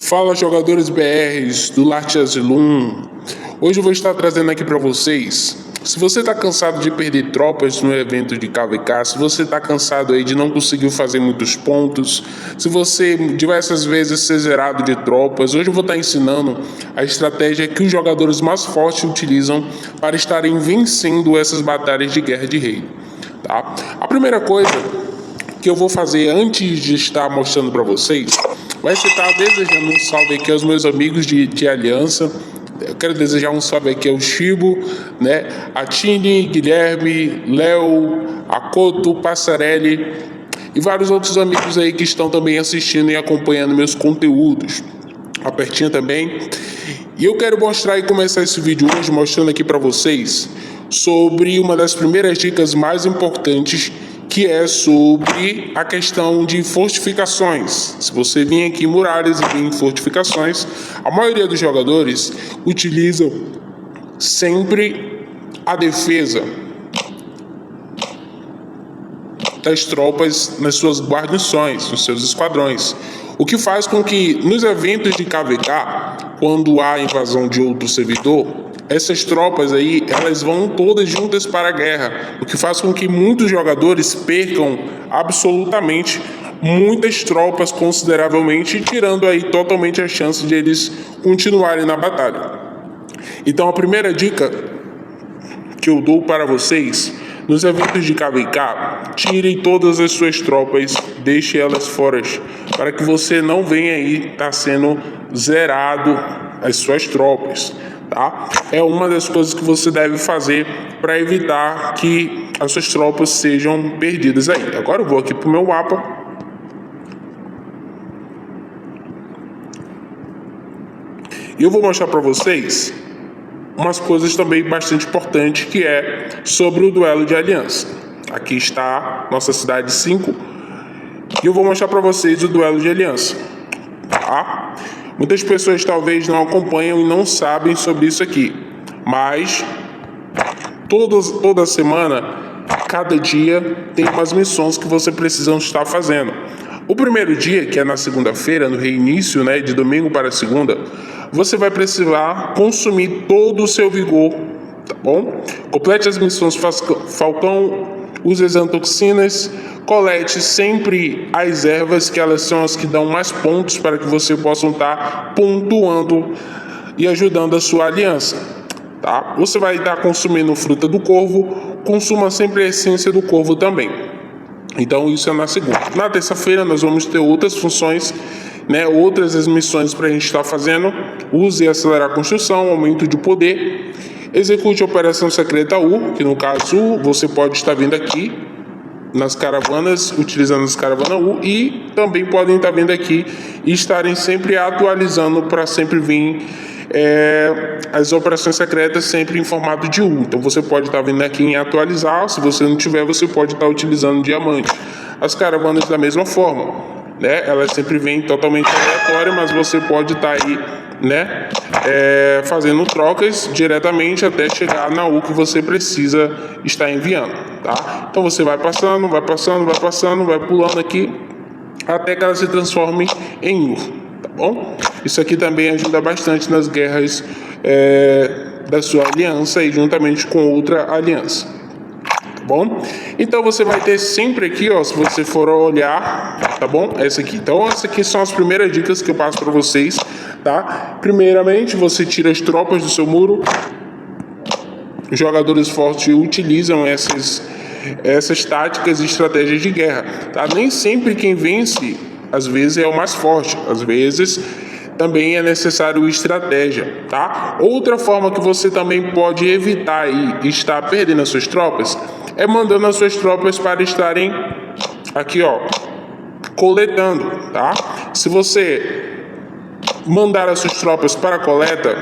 Fala, jogadores BRs do Latiazilum. Hoje eu vou estar trazendo aqui para vocês. Se você está cansado de perder tropas no evento de KVK, se você está cansado aí de não conseguir fazer muitos pontos, se você diversas vezes ser zerado de tropas, hoje eu vou estar ensinando a estratégia que os jogadores mais fortes utilizam para estarem vencendo essas batalhas de guerra de rei. Tá? A primeira coisa que eu vou fazer antes de estar mostrando para vocês vai ser estar desejando um salve aqui aos meus amigos de aliança. Eu quero desejar um salve aqui ao Chibo, né? A Tini, Guilherme, Léo, Akoto, Passarelli e vários outros amigos aí que estão também assistindo e acompanhando meus conteúdos. Apertinho também. E eu quero mostrar e começar esse vídeo hoje mostrando aqui para vocês sobre uma das primeiras dicas mais importantes, que é sobre a questão de fortificações. Se você vir aqui em muralhas e vir em fortificações, a maioria dos jogadores utilizam sempre a defesa das tropas nas suas guarnições, nos seus esquadrões. O que faz com que nos eventos de KVK, quando há invasão de outro servidor, essas tropas aí, elas vão todas juntas para a guerra, o que faz com que muitos jogadores percam absolutamente muitas tropas consideravelmente, tirando aí totalmente a chance de eles continuarem na batalha. Então a primeira dica que eu dou para vocês, nos eventos de KVK, tirem todas as suas tropas, deixe elas fora, para que você não venha aí estar sendo zerado as suas tropas. Tá? É uma das coisas que você deve fazer para evitar que as suas tropas sejam perdidas aí. Agora eu vou aqui para o meu mapa. E eu vou mostrar para vocês umas coisas também bastante importantes, que é sobre o duelo de aliança. Aqui está nossa cidade 5. E eu vou mostrar para vocês o duelo de aliança. Tá? Muitas pessoas talvez não acompanham e não sabem sobre isso aqui, mas toda semana, cada dia, tem umas missões que você precisa estar fazendo. O primeiro dia, que é na segunda-feira, no reinício, né, de domingo para segunda, você vai precisar consumir todo o seu vigor, tá bom? Complete as missões Falcão, use as antoxinas, colete sempre as ervas, que elas são as que dão mais pontos para que você possa estar pontuando e ajudando a sua aliança. Tá? Você vai estar consumindo fruta do corvo, consuma sempre a essência do corvo também. Então isso é na segunda. Na terça-feira nós vamos ter outras funções, né, outras as missões para a gente estar fazendo. Use e acelerar a construção, aumento de poder. Execute a Operação Secreta U, que no caso você pode estar vindo aqui nas caravanas, utilizando as caravanas U, e também podem estar vindo aqui e estarem sempre atualizando para sempre vir as operações secretas sempre em formato de U. Então você pode estar vindo aqui em atualizar, se você não tiver, você pode estar utilizando diamante. As caravanas da mesma forma, né? Elas sempre vêm totalmente aleatórias, mas você pode estar aí, né, fazendo trocas diretamente até chegar na U que você precisa estar enviando, tá? Então você vai passando, vai pulando aqui até que ela se transforme em U, tá bom? Isso aqui também ajuda bastante nas guerras da sua aliança e juntamente com outra aliança. Bom, então você vai ter sempre aqui, ó, se você for olhar, tá bom? Essa aqui. Então essas aqui são as primeiras dicas que eu passo para vocês, tá? Primeiramente, você tira as tropas do seu muro. Os jogadores fortes utilizam essas táticas e estratégias de guerra, tá? Nem sempre quem vence, às vezes, é o mais forte. Às vezes também é necessário estratégia, tá? Outra forma que você também pode evitar aí estar perdendo as suas tropas é mandando as suas tropas para estarem aqui, ó, coletando, tá? Se você mandar as suas tropas para a coleta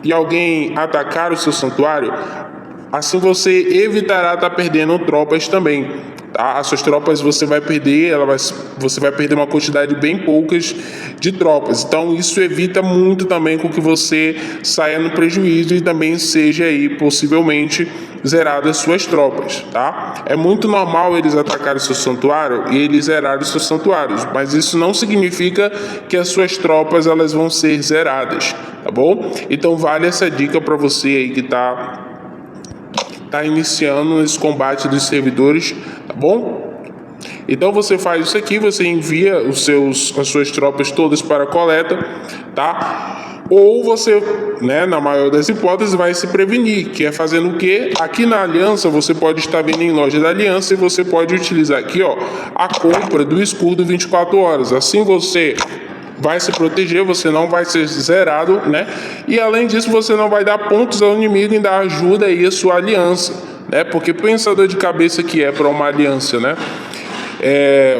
e alguém atacar o seu santuário, assim você evitará estar perdendo tropas também. tá? As suas tropas você vai perder, você vai perder uma quantidade bem poucas de tropas. Então isso evita muito também com que você saia no prejuízo e também seja aí possivelmente zerado as suas tropas, tá? É muito normal eles atacarem seu santuário e eles zerarem os seus santuários, mas isso não significa que as suas tropas elas vão ser zeradas, tá bom? Então vale essa dica para você aí que tá iniciando esse combate dos servidores, tá bom? Então você faz isso aqui, você envia as suas tropas todas para a coleta, tá? Ou você, né, na maior das hipóteses, vai se prevenir, que é fazendo o quê? Aqui na Aliança, você pode estar vendo em loja da Aliança e você pode utilizar aqui, ó, a compra do escudo 24 horas. Assim você vai se proteger, você não vai ser zerado, né? E além disso, você não vai dar pontos ao inimigo e dar ajuda aí à sua aliança, né? Porque pensa a dor de cabeça que é para uma aliança, né?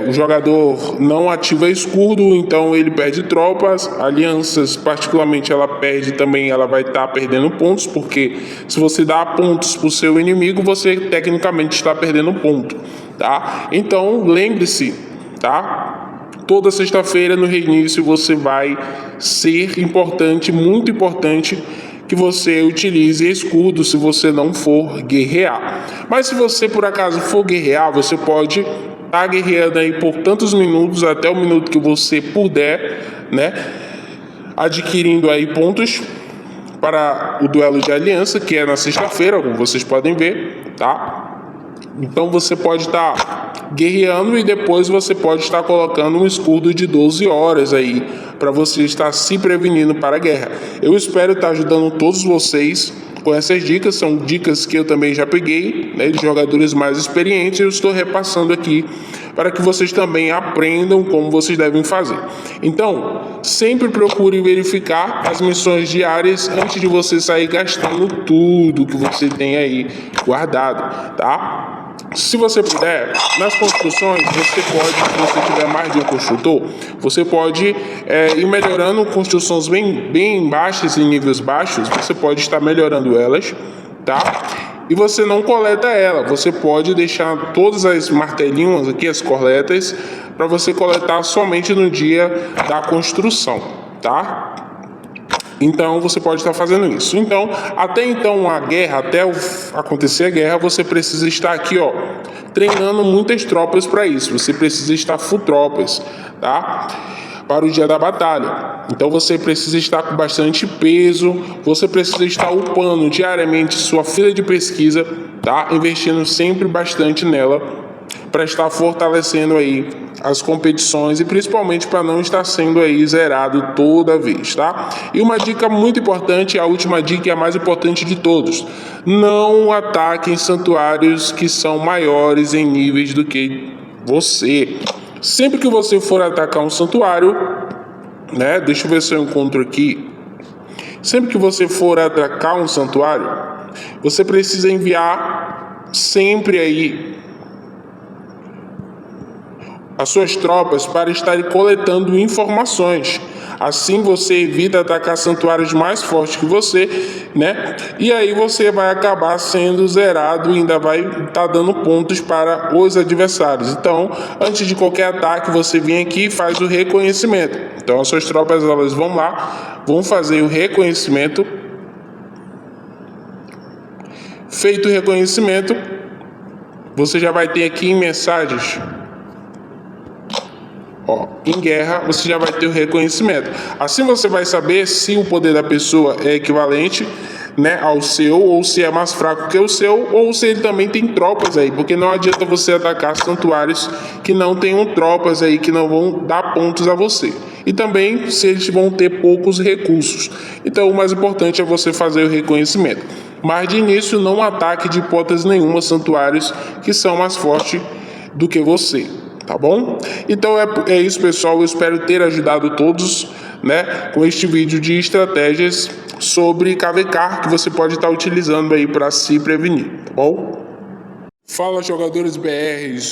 O jogador não ativa escudo, então ele perde tropas. Alianças, particularmente, ela perde também, ela vai estar perdendo pontos, porque se você dá pontos para o seu inimigo, você tecnicamente está perdendo ponto, tá? Então lembre-se, tá? Toda sexta-feira no reinício você vai ser importante, muito importante, que você utilize escudo se você não for guerrear. Mas se você por acaso for guerrear, você pode estar guerreando aí por tantos minutos, até o minuto que você puder, né? Adquirindo aí pontos para o duelo de aliança, que é na sexta-feira, como vocês podem ver, tá? Então você pode estar guerreando e depois você pode estar colocando um escudo de 12 horas aí, para você estar se prevenindo para a guerra. Eu espero estar ajudando todos vocês com essas dicas, são dicas que eu também já peguei, né, de jogadores mais experientes, e eu estou repassando aqui para que vocês também aprendam como vocês devem fazer. Então, sempre procure verificar as missões diárias antes de você sair gastando tudo que você tem aí guardado, tá? Se você puder, nas construções, você pode, se você tiver mais de um construtor, você pode ir melhorando construções bem baixas, em níveis baixos, você pode estar melhorando elas, tá? E você não coleta ela, você pode deixar todas as martelinhos aqui, as coletas, para você coletar somente no dia da construção, tá? Então você pode estar fazendo isso. Então, até então a guerra, acontecer a guerra, você precisa estar aqui, ó, treinando muitas tropas para isso. Você precisa estar full tropas, tá? Para o dia da batalha. Então você precisa estar com bastante peso, você precisa estar upando diariamente sua fila de pesquisa, tá? Investindo sempre bastante nela para estar fortalecendo aí as competições e principalmente para não estar sendo aí zerado toda vez, tá? E uma dica muito importante, a última dica é a mais importante de todos: não ataquem santuários que são maiores em níveis do que você. Sempre que você for atacar um santuário, né? Deixa eu ver se eu encontro aqui. Sempre que você for atacar um santuário, você precisa enviar sempre aí as suas tropas para estarem coletando informações. Assim você evita atacar santuários mais fortes que você, né? E aí você vai acabar sendo zerado e ainda vai estar dando pontos para os adversários. Então, antes de qualquer ataque, você vem aqui e faz o reconhecimento. Então, as suas tropas elas vão lá, vão fazer o reconhecimento. Feito o reconhecimento, você já vai ter aqui em mensagens, ó, em guerra, você já vai ter o reconhecimento. Assim você vai saber se o poder da pessoa é equivalente, né, ao seu, ou se é mais fraco que o seu, ou se ele também tem tropas aí, porque não adianta você atacar santuários que não tenham tropas aí, que não vão dar pontos a você. E também se eles vão ter poucos recursos. Então o mais importante é você fazer o reconhecimento. Mas de início não ataque de hipótese nenhuma santuários que são mais fortes do que você. Tá bom? Então é isso, pessoal. Eu espero ter ajudado todos, né, com este vídeo de estratégias sobre KVK que você pode estar utilizando aí para se prevenir, tá bom? Fala, jogadores BRs.